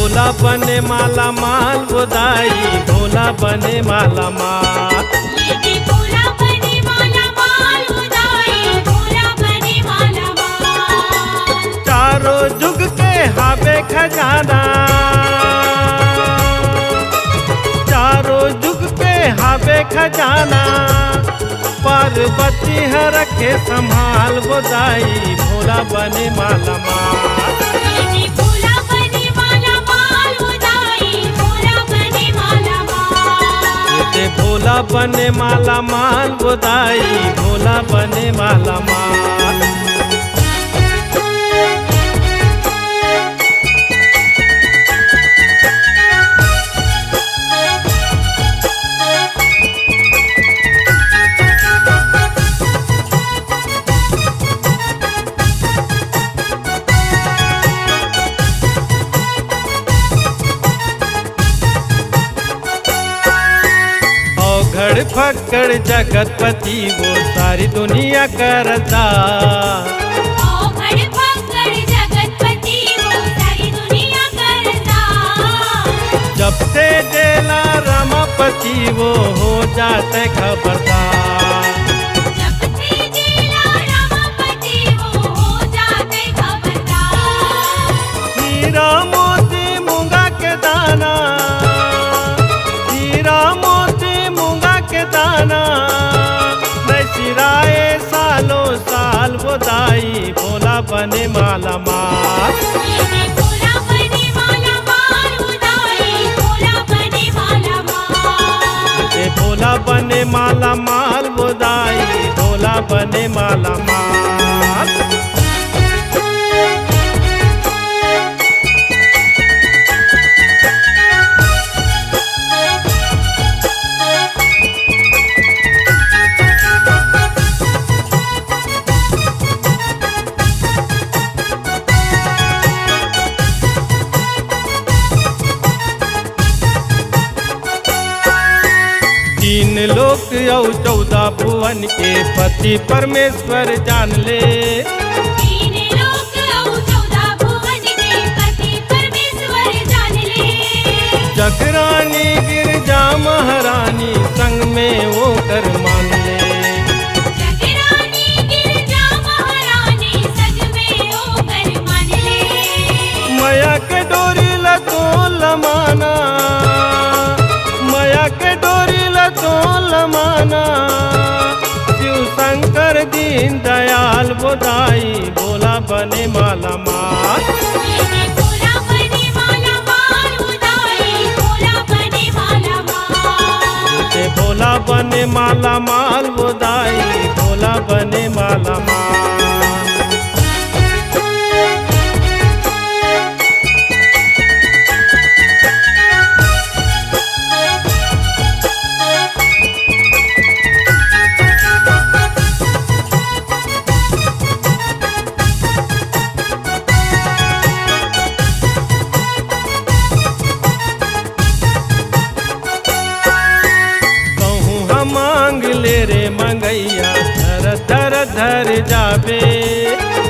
भोला बने माला माल गोदाई भोला बने माला माल। लेके भोला बने माला माल उदाई भोला बने माला माल। चारों जुग के हावे खजाना चारों जुग के हावे खजाना पार्वती है रखे संभाल गोदाई भोला बने माला माल। लेके भोला बने माला माल उदाई भोला बने माला माल। ये भोला बने माला माल गोदाई भोला बने माला माल। औघड़ फक्कड़ जगतपति वो सारी दुनिया करता। औघड़ फक्कड़ जगतपति वो सारी दुनिया करता। जब से जेला रमापति वो हो जाते खबरदार। जब से जेला रमापति वो हो जाते खबरदार। हीरा मोती मूंगा के दाना हीरा मोती मूंगा के दाना मैं सिराए सालों साल गोदाई भोला बने माला माल। लेके भोला बने माला माल उदाई भोला बने माला माल। ये भोला बने माला माल गोदाई भोला बने माला माल। तीन लोक और 14 भुवन के पति परमेश्वर जान ले। तीन लोक और 14 भुवन के पति परमेश्वर जान ले। जगरानी गिरजा महारानी संग में वो कर मान ले। जगरानी गिरजा महारानी संग में ओ कर मान ले। माया के डोरी लतो लमाना माया के डोरी लतो लमाना शिव शंकर दीन दयाल गोदाई भोला बने माला माल। लेके भोला बने माला माल उदाई भोला बने माला माल। ये भोला बने माला माल गोदाई भोला बने माला माल। कहूँ हम मांग ले रे मंगैया धर धर धर जाबे।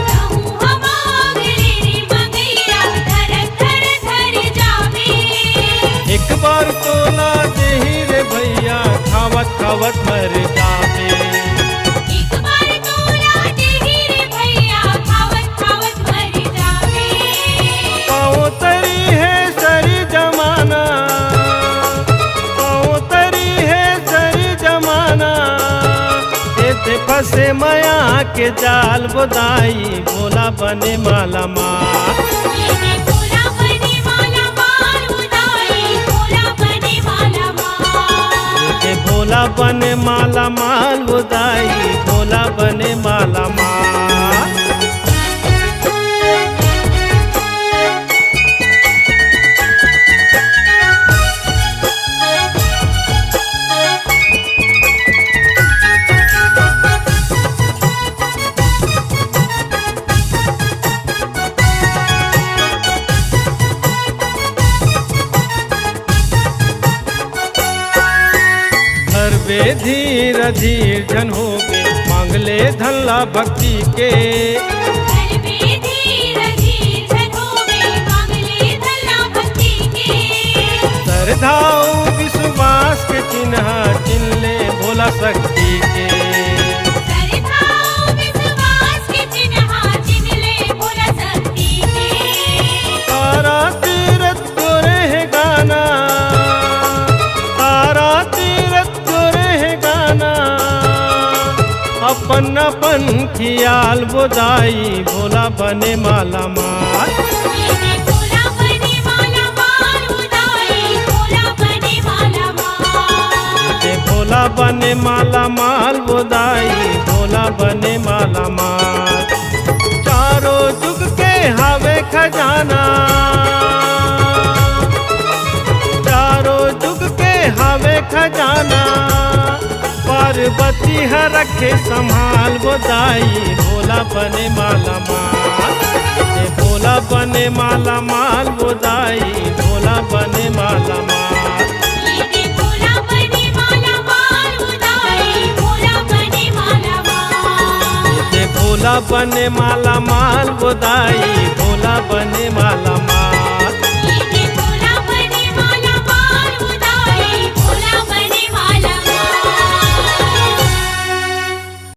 कहूँ हम आगे रे मंगैया धर धर धर जावे। एक बार तोला देही रे भैया खावत खावत मर जाबे। एक बार तोला देही रे भैया खावत खावत मर जावे। पाँव तरी है सरी जमाना पाँव तरी है सरी जमाना ऐसे फंसे माया के जाल गोदाई भोला बने माला माल। लेके भोला बने माला माल उदाई भोला बने माला माल। ये भोला बने माला माल गोदाई भोला बने माला माल। धरबे धीर धीर जन हो गे मांग ले धनला भक्ति के। धरबे धीर धीर धन होवे मांग ले धनला भक्ति श्रद्धाओं विश्वास के चिन्ह चिन्ह ले भोला शक्ति के। श्रद्धाओं विश्वास के चिन्ह चिन्ह ले भोला शक्ति के। तारा तीरथ गोरे है गाना, तारा तीरथ गोरे है गाना, अपन अपन खियाल बोदाई भोला बने माला माल। ये भोला बने माला माल उदाई भोला बने माला माल। ये भोला बने माला माल बोदाई भोला बने माला माल। चारों जुग के हवे खजाना, चारों जुग के हवे खजाना, पार्वती हर रखे संभाल बोदाई भोला बने माला माल। ये भोला बने माला माल बोदाई भोला बने माला माल। ये भोला बने माला माल उदाई भोला बने माला माल। ये भोला बने माला माल बोदाई भोला बने माला माल।